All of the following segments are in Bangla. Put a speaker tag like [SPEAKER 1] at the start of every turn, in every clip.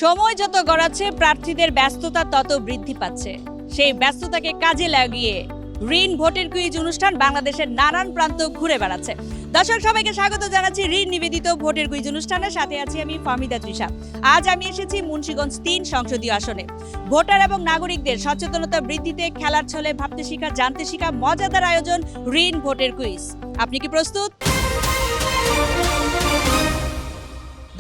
[SPEAKER 1] সময় যত গড়াচ্ছে প্রার্থীদের ব্যস্ততা তত বৃদ্ধি পাচ্ছে। সেই ব্যস্ততাকে কাজে লাগিয়ে ঋণ ভোটের কুইজ অনুষ্ঠান বাংলাদেশের নানান প্রান্ত ঘুরে বেড়াচ্ছে। দর্শক সবাইকে স্বাগত জানাচ্ছি ঋণ নিবেদিত ভোটের কুইজ অনুষ্ঠানের সাথে আছি আমি ফাহমিদা তৃষা। আজ আমি এসেছি মুন্সিগঞ্জ ৩ সংসদীয় আসনে। ভোটার এবং নাগরিকদের সচেতনতা বৃদ্ধিতে খেলার ছলে ভাবতে শেখা, জানতে শেখা মজাদার আয়োজন ঋণ ভোটের কুইজ। আপনি কি প্রস্তুত?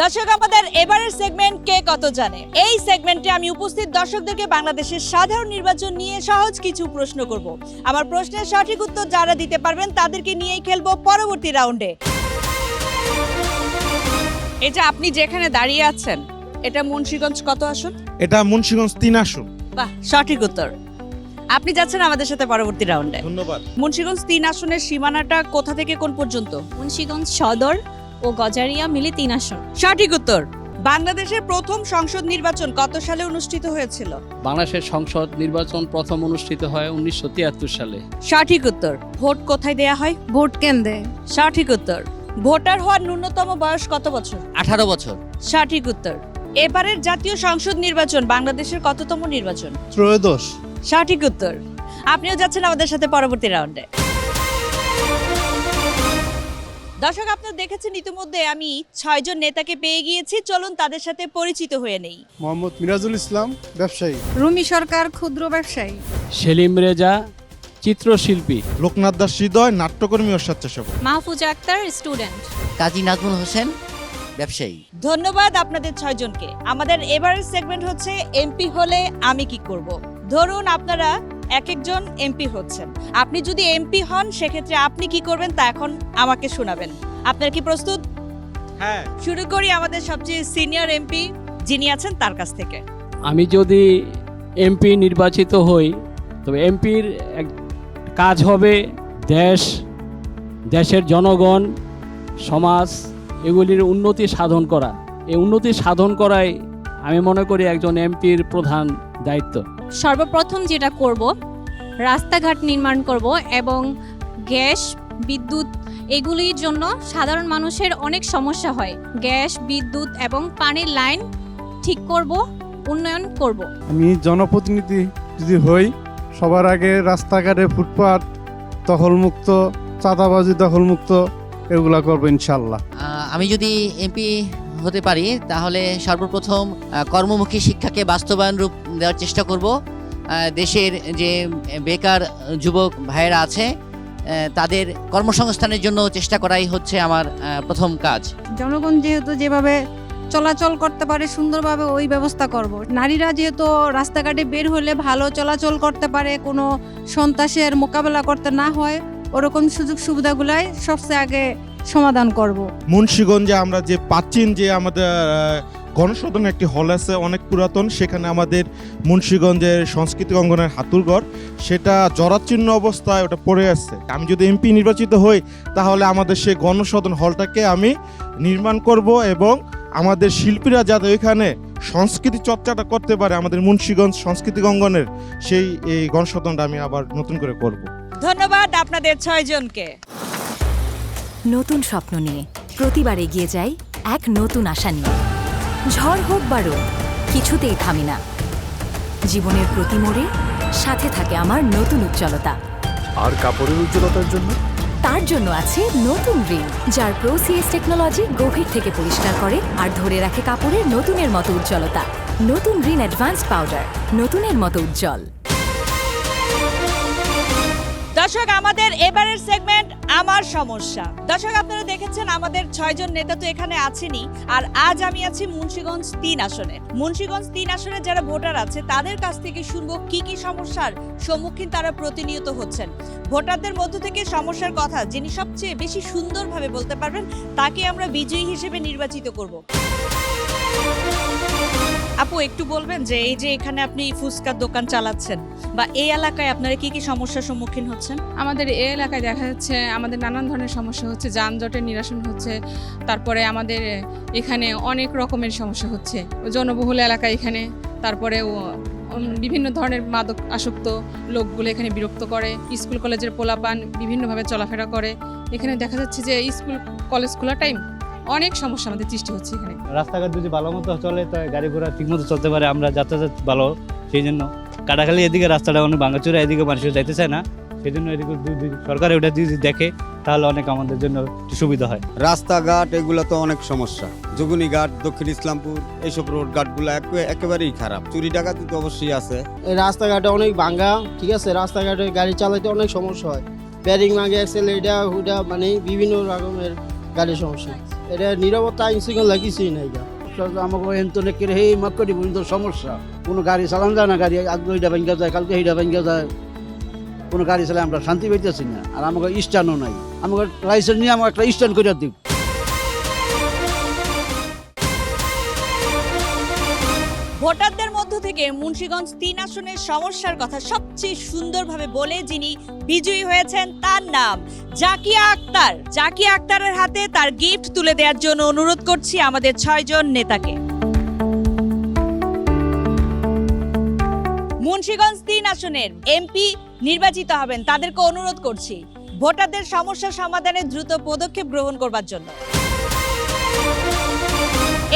[SPEAKER 1] দর্শক, আমাদের এবারের সেগমেন্ট কে কত জানে। এই সেগমেন্টে আমি উপস্থিত দর্শকদেরকে বাংলাদেশের সাধারণ নির্বাচন নিয়ে সহজ কিছু প্রশ্ন করব। আমার প্রশ্নের সঠিক উত্তর যারা দিতে পারবেন তাদেরকে নিয়েই খেলবো পরবর্তী রাউন্ডে। এটা আপনি যেখানে দাঁড়িয়ে আছেন, এটা মুন্সিগঞ্জ কত আসন?
[SPEAKER 2] এটা মুন্সিগঞ্জ ৩ আসন।
[SPEAKER 1] বাহ, সঠিক উত্তর। আপনি যাচ্ছেন আমাদের সাথে পরবর্তী রাউন্ডে।
[SPEAKER 2] ধন্যবাদ।
[SPEAKER 1] মুন্সিগঞ্জ ৩ আসনের সীমানাটা কোথা থেকে কোন পর্যন্ত?
[SPEAKER 3] মুন্সিগঞ্জ সদর ও গজারিয়া মিলে ৩ আসন।
[SPEAKER 1] সঠিক উত্তর। বাংলাদেশের প্রথম সংসদ নির্বাচন কত সালে অনুষ্ঠিত হয়েছিল?
[SPEAKER 4] বাংলাদেশের সংসদ নির্বাচন প্রথম অনুষ্ঠিত হয় 1973 সালে।
[SPEAKER 1] সঠিক উত্তর। ভোট কোথায় দেয়া হয়?
[SPEAKER 3] ভোট কেন্দ্রে।
[SPEAKER 1] সঠিক উত্তর। ভোটার হওয়ার ন্যূনতম বয়স কত বছর?
[SPEAKER 5] 18 বছর।
[SPEAKER 1] সঠিক উত্তর। এবারের জাতীয় সংসদ নির্বাচন বাংলাদেশের কততম নির্বাচন?
[SPEAKER 2] ত্রয়োদশ।
[SPEAKER 1] সঠিক উত্তর। আপনিও যাচ্ছেন আমাদের সাথে পরবর্তী রাউন্ডে। দর্শক, আপনারা দেখেছেন ইতিমধ্যে আমি 6 জন নেতাকে পেয়ে গিয়েছি। চলুন তাদের সাথে পরিচিত হয়ে নেই।
[SPEAKER 6] মোহাম্মদ মিরাজুল ইসলাম, ব্যবসায়ী।
[SPEAKER 3] রুমি সরকার, ক্ষুদ্র ব্যবসায়ী।
[SPEAKER 4] সেলিম রেজা, চিত্রশিল্পী।
[SPEAKER 2] লোকনাথ দাস হৃদয়, নাট্যকর্মী ও স্বেচ্ছাসেবক।
[SPEAKER 3] মাহফুজা আক্তার, স্টুডেন্ট।
[SPEAKER 5] কাজী নাজমুল হোসেন, ব্যবসায়ী।
[SPEAKER 1] ধন্যবাদ আপনাদের 6 জনকে। আমাদের এবারের সেগমেন্ট হচ্ছে এমপি হলে আমি কি করব। ধরুন আপনারা এক একজন এমপি হচ্ছেন। আপনি যদি এমপি হন সেক্ষেত্রে আপনি কি করবেন তা এখন আমাকে শোনাবেন। আপনারা কি প্রস্তুত?
[SPEAKER 2] হ্যাঁ।
[SPEAKER 1] শুরু করি আমাদের সবচেয়ে সিনিয়র এমপি যিনি আছেন তার কাছ থেকে।
[SPEAKER 4] আমি যদি এমপি নির্বাচিত হই তবে এমপির কাজ হবে দেশের জনগণ, সমাজ এগুলির উন্নতি সাধন করা। এই উন্নতি সাধন করাই আমি মনে করি একজন এমপির প্রধান দায়িত্ব।
[SPEAKER 3] সর্বপ্রথম যেটা করব, রাস্তাঘাট নির্মাণ করব এবং গ্যাস, বিদ্যুৎ এগুলির জন্য সাধারণ মানুষের অনেক সমস্যা হয়। গ্যাস, বিদ্যুৎ এবং পানির লাইন ঠিক করব, উন্নয়ন করব।
[SPEAKER 6] আমি জনপ্রতিনিধি যদি হই, সবার আগে রাস্তাঘাটে ফুটপাত দখলমুক্ত, চাঁদাবাজি দখলমুক্ত এগুলা করবো ইনশাল্লাহ।
[SPEAKER 5] আমি যদি এমপি হতে পারি তাহলে সর্বপ্রথম কর্মমুখী শিক্ষাকে বাস্তবায়ন রূপ দেওয়ার চেষ্টা করব। দেশের যে বেকার যুবক ভাইয়েরা আছে তাদের কর্মসংস্থানের জন্য চেষ্টা করাই হচ্ছে আমার প্রথম কাজ।
[SPEAKER 7] জনগণ যেহেতু যেভাবে চলাচল করতে পারে সুন্দরভাবে ওই ব্যবস্থা করব। নারীরা যেহেতু রাস্তাঘাটে বের হলে ভালো চলাচল করতে পারে, কোনো সন্ত্রাসের মোকাবেলা করতে না হয়, ওরকম সুযোগ সুবিধাগুলাই সবচেয়ে আগে সমাধান করব।
[SPEAKER 2] মুন্সিগঞ্জে আমরা যে প্রাচীন যে আমাদের গণসদন একটি হল আছে, অনেক পুরাতন, সেখানে আমাদের মুন্সিগঞ্জের সংস্কৃতি অঙ্গনের হাতুড়ঘর, সেটা জরাচ্ছিন্ন অবস্থায় ওটা পড়ে আছে। আমি যদি এমপি নির্বাচিত হই তাহলে আমাদের সেই গণসদন হলটাকে আমি নির্মাণ করব এবং আমাদের শিল্পীরা যাতে ওইখানে সংস্কৃতি চর্চাটা করতে পারে, আমাদের মুন্সিগঞ্জ সংস্কৃতি অঙ্গনের এই গণসদনটা আমি আবার নতুন করে করব।
[SPEAKER 1] ধন্যবাদ আপনাদের 6 জনকে।
[SPEAKER 8] নতুন স্বপ্ন নিয়ে প্রতিবার এগিয়ে যাই এক নতুন আশা নিয়ে। ঝড় হোক বা রোদ, কিছুতেই থামি না। জীবনের প্রতি মোড়ে সাথে থাকে আমার নতুন উজ্জ্বলতা।
[SPEAKER 9] আর কাপড়ের উজ্জ্বলতার জন্য
[SPEAKER 8] তার জন্য আছে নতুন রিন, যার প্রোসিএস টেকনোলজি গভীর থেকে পরিষ্কার করে আর ধরে রাখে কাপড়ের নতুনের মতো উজ্জ্বলতা। নতুন রিন অ্যাডভান্স পাউডার, নতুনের মতো উজ্জ্বল।
[SPEAKER 1] দর্শক, আমাদের এবারের সেগমেন্ট আমার সমস্যা। দর্শক, আপনারা দেখেছেন আমাদের 6 জন নেতা তো এখানে আছেনই, আর আজ আমি আছি মুন্সিগঞ্জ 3 আসনে। মুন্সিগঞ্জ 3 আসনে যারা ভোটার আছে তাদের কাছ থেকে শুনবো কি কি সমস্যার সম্মুখীন তারা প্রতিনিয়ত হচ্ছেন। ভোটারদের মধ্য থেকে সমস্যার কথা যিনি সবচেয়ে বেশি সুন্দরভাবে বলতে পারবেন তাকে আমরা বিজয়ী হিসেবে নির্বাচিত করব। আপু, একটু বলবেন যে এই যে এখানে আপনি ফুচকার দোকান চালাচ্ছেন বা এই এলাকায় আপনারা কি কি সমস্যার সম্মুখীন হচ্ছেন?
[SPEAKER 10] আমাদের এই এলাকায় দেখা যাচ্ছে আমাদের নানান ধরনের সমস্যা হচ্ছে, যানজটের নিরসন হচ্ছে, তারপরে আমাদের এখানে অনেক রকমের সমস্যা হচ্ছে জনবহুল এলাকায় এখানে। তারপরে বিভিন্ন ধরনের মাদক আসক্ত লোকগুলো এখানে বিরক্ত করে। স্কুল কলেজের পোলাপান বিভিন্নভাবে চলাফেরা করে। এখানে দেখা যাচ্ছে যে স্কুল কলেজ খোলা টাইম অনেক সমস্যা আমাদের সৃষ্টি হচ্ছে এখানে।
[SPEAKER 4] রাস্তাঘাট যদি ভালো মতো চলে তো গাড়ি ঘোড়া ঠিক মতো চলতে পারে, আমরা যাতায়াত ভালো, সেই জন্য কাটাখালি এদিকে রাস্তাটা অনেক ভাঙাচোরা, এদিকে মানুষ যাইতে চায় না, সেই জন্য এদিকে সরকার ওটা যদি দেখে তাহলে অনেক আমাদের জন্য একটু সুবিধা হয়।
[SPEAKER 11] রাস্তাঘাট এগুলো তো অনেক সমস্যা, যোগিনী ঘাট, দক্ষিণ ইসলামপুর, এইসব রোড ঘাটগুলো একেবারেই খারাপ, চুরি ডাকাতি তো অবশ্যই আছে।
[SPEAKER 12] এই রাস্তাঘাটে অনেক ভাঙ্গা, ঠিক আছে, রাস্তাঘাটে গাড়ি চালাতে অনেক সমস্যা হয়, ব্যারিং ভাঙে, অ্যাক্সেল এটা হুডা, মানে বিভিন্ন রকমের গাড়ির সমস্যা। এটা নিরাপত্তা আইন শৃঙ্খলা কিছুই নাই।
[SPEAKER 13] আমাকে এন্তনেকের হে মাক্করি পর্যন্ত সমস্যা, কোনো গাড়ি চালান যায় না, গাড়ি আজকে ওইটা ভেঙে যায়, কালকে এইটা ভেঙে যায়, কোনো গাড়ি চালায় আমরা শান্তি পাইতেছি না। আর আমাকে স্ট্যান্ডও নাই, আমাকে লাইসেন্স নিয়ে আমাকে একটা স্ট্যান্ড করে দিব।
[SPEAKER 1] ভোটারদের মধ্য থেকে মুন্সিগঞ্জ 3 আসনের সমস্যার কথা সবচেয়ে সুন্দরভাবে বলে যিনি বিজয়ী হয়েছেন তার নাম জাকিয়া আক্তার। জাকিয়া আক্তারের হাতে তার গিফট তুলে দেওয়ার জন্য অনুরোধ করছি আমাদের 6 জন নেতাকে। মুন্সিগঞ্জ 3 আসনের এমপি নির্বাচিত হবেন, তাদেরকে অনুরোধ করছি ভোটারদের সমস্যা সমাধানে দ্রুত পদক্ষেপ গ্রহণ করবার জন্য।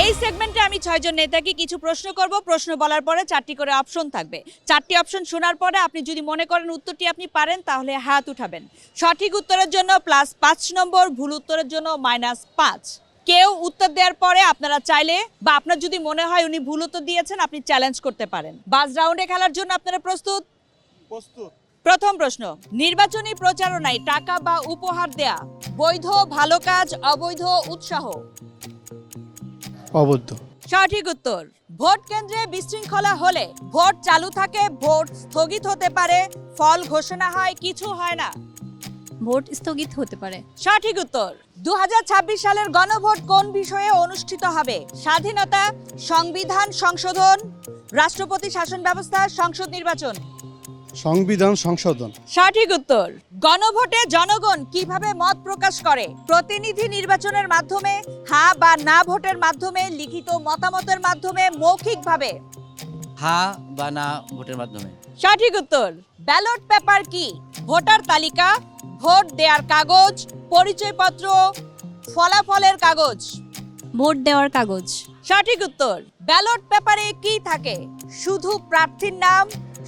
[SPEAKER 1] এই সেগমেন্টে আমি 6 জন নেতাকে কিছু প্রশ্ন করব। প্রশ্ন বলার পরে 4টি করে অপশন থাকবে। 4টি অপশন শোনার পরে আপনি যদি মনে করেন উত্তরটি আপনি পারেন তাহলে হাত উঠাবেন। সঠিক উত্তরের জন্য +5 নম্বর, ভুল উত্তরের জন্য -5। কেউ উত্তর দেওয়ার পরে আপনারা চাইলে বা আপনার যদি মনে হয় উনি ভুল উত্তর দিয়েছেন আপনি চ্যালেঞ্জ করতে পারেন। বাজ রাউন্ডে খেলার জন্য আপনারা প্রস্তুত?
[SPEAKER 2] প্রস্তুত।
[SPEAKER 1] প্রথম প্রশ্ন, নির্বাচনী প্রচারণায় টাকা বা উপহার দেয়া বৈধ, ভালো কাজ, অবৈধ উৎসাহ?
[SPEAKER 6] অবৈধ।
[SPEAKER 1] সঠিক উত্তর। ভোট কেন্দ্রে বিশৃঙ্খলা হলে ভোট চালু থাকে, ভোট স্থগিত হতে পারে, ফল ঘোষণা হয়, কিছু হয় না?
[SPEAKER 3] ভোট স্থগিত হতে পারে।
[SPEAKER 1] সঠিক উত্তর। 2026 সালের গণভোট কোন বিষয়ে অনুষ্ঠিত হবে? স্বাধীনতা, সংবিধান সংশোধন, রাষ্ট্রপতি শাসন ব্যবস্থা, সংসদ নির্বাচন?
[SPEAKER 6] সংবিধান সংশোধন।
[SPEAKER 1] সঠিক উত্তর। গণভোটে জনগণ কিভাবে মত প্রকাশ করে? প্রতিনিধি নির্বাচনের মাধ্যমে, হ্যাঁ বা না ভোটের মাধ্যমে, লিখিত মতামতের মাধ্যমে, মৌখিকভাবে?
[SPEAKER 5] হ্যাঁ বা না ভোটের মাধ্যমে।
[SPEAKER 1] সঠিক উত্তর। ব্যালট পেপার কি? ভোটার তালিকা, ভোট দেওয়ার কাগজ, পরিচয়পত্র, ফলাফলের কাগজ?
[SPEAKER 3] ভোট দেওয়ার কাগজ।
[SPEAKER 1] সঠিক উত্তর। ব্যালট পেপারে কি থাকে? শুধু প্রার্থীর নাম,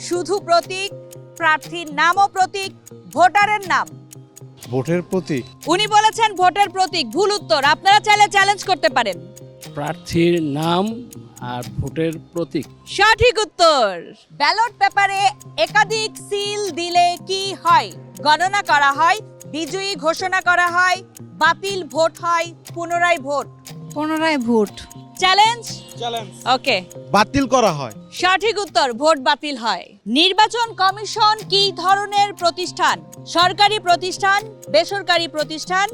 [SPEAKER 1] শুধু প্রতীক, প্রার্থীর নাম ও প্রতীক, ভোটারের নাম?
[SPEAKER 6] ভোটের প্রতীক।
[SPEAKER 1] উনি বলেছেন ভোটের প্রতীক। ভুল উত্তর। আপনারা চাইলে চ্যালেঞ্জ করতে পারেন।
[SPEAKER 4] প্রার্থীর নাম আর ভোটের প্রতীক।
[SPEAKER 1] সঠিক উত্তর। ব্যালট পেপারে একাধিক সিল দিলে কি হয়? গণনা করা হয়, বিজয়ী ঘোষণা করা হয়, বাতিল ভোট হয়, পুনরায় ভোট?
[SPEAKER 7] পুনরায় ভোট।
[SPEAKER 1] চ্যালেঞ্জ?
[SPEAKER 2] চ্যালেঞ্জ।
[SPEAKER 1] ওকে।
[SPEAKER 2] বাতিল করা হয়।
[SPEAKER 1] সঠিক উত্তর। ভোট বাতিল হয়। নির্বাচন কমিশন কি ধরনের প্রতিষ্ঠান? সরকারি প্রতিষ্ঠান, বেসরকারি প্রতিষ্ঠান,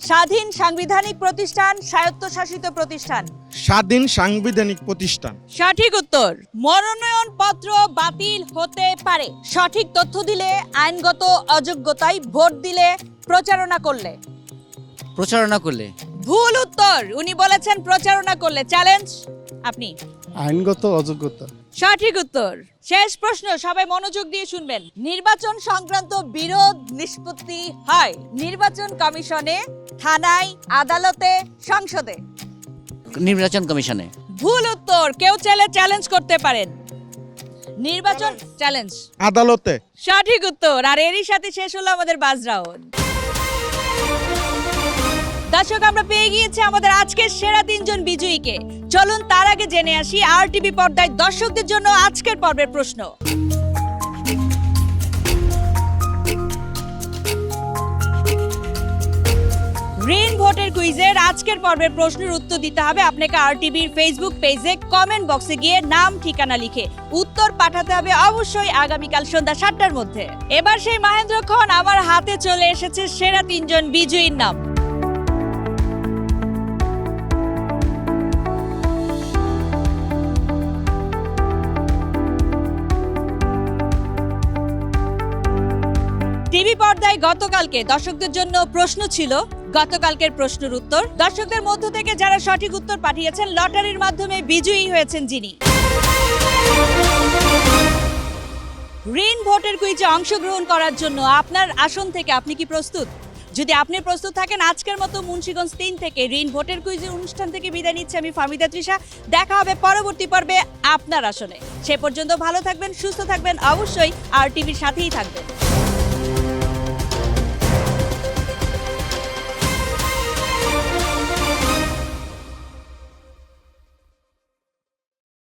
[SPEAKER 1] স্বাধীন সাংবিধানিক প্রতিষ্ঠান, স্বায়ত্তশাসিত প্রতিষ্ঠান?
[SPEAKER 2] স্বাধীন সাংবিধানিক প্রতিষ্ঠান।
[SPEAKER 1] সঠিক উত্তর। মনোনয়ন পত্র বাতিল হতে পারে সঠিক তথ্য দিলে, আইনগত অযোগ্যতায়, ভোট দিলে, প্রচারণা করলে?
[SPEAKER 5] প্রচারণা করলে।
[SPEAKER 1] ভুল উত্তর। উনি বলেছেন প্রচারণা করলে। চ্যালেঞ্জ আপনি।
[SPEAKER 6] আইনগত অযোগ্যতা।
[SPEAKER 1] সঠিক উত্তর। শেষ প্রশ্ন, সবাই মনোযোগ দিয়ে শুনবেন। নির্বাচন সংক্রান্ত বিরোধ নিষ্পত্তি হয় নির্বাচন কমিশনে, থানায়, আদালতে, সংসদে?
[SPEAKER 5] নির্বাচন কমিশনে।
[SPEAKER 1] ভুল উত্তর। কেউ চাইলে চ্যালেঞ্জ করতে পারেন। নির্বাচন চ্যালেঞ্জ।
[SPEAKER 2] আদালতে।
[SPEAKER 1] সঠিক উত্তর। আর এরই সাথে শেষ হলো আমাদের বাজ রাউন্ড। দর্শক, আমরা পেয়ে গিয়েছি আমাদের আজকের সেরা 3 জন বিজয়ীকে। চলুন তার আগে জেনে আসি RTV পর্দায় দর্শকদের জন্য আজকের পর্বের প্রশ্ন। ঋণ ভোটের কুইজের আজকের পর্বের প্রশ্নের উত্তর দিতে হবে আপনাকে RTVর ফেসবুক পেজে কমেন্ট বক্সে গিয়ে নাম ঠিকানা লিখে উত্তর পাঠাতে হবে অবশ্যই আগামীকাল সন্ধ্যা 7টার মধ্যে। এবার সেই মহেন্দ্রক্ষণ আমার হাতে চলে এসেছে সেরা 3 জন বিজয়ীর নাম। টিভি পর্দায় গতকালকে দর্শকদের জন্য প্রশ্ন ছিল, গতকালকের প্রশ্নের উত্তর। দর্শকদের মধ্য থেকে যারা সঠিক উত্তর পাঠিয়েছেন লটারির মাধ্যমে বিজয়ী হয়েছেন যিনি। ঋণ ভোটের কুইজে অংশগ্রহণ করার জন্য আপনার আসন থেকে আপনি কি প্রস্তুত? যদি আপনি প্রস্তুত থাকেন, আজকের মতো মুন্সিগঞ্জ 3 থেকে ঋণ ভোটের কুইজের অনুষ্ঠান থেকে বিদায় নিচ্ছি আমি ফাহমিদা তৃষা। দেখা হবে পরবর্তী পর্বে আপনার আসনে। সে পর্যন্ত ভালো থাকবেন, সুস্থ থাকবেন, অবশ্যই আর টিভির সাথেই থাকবেন।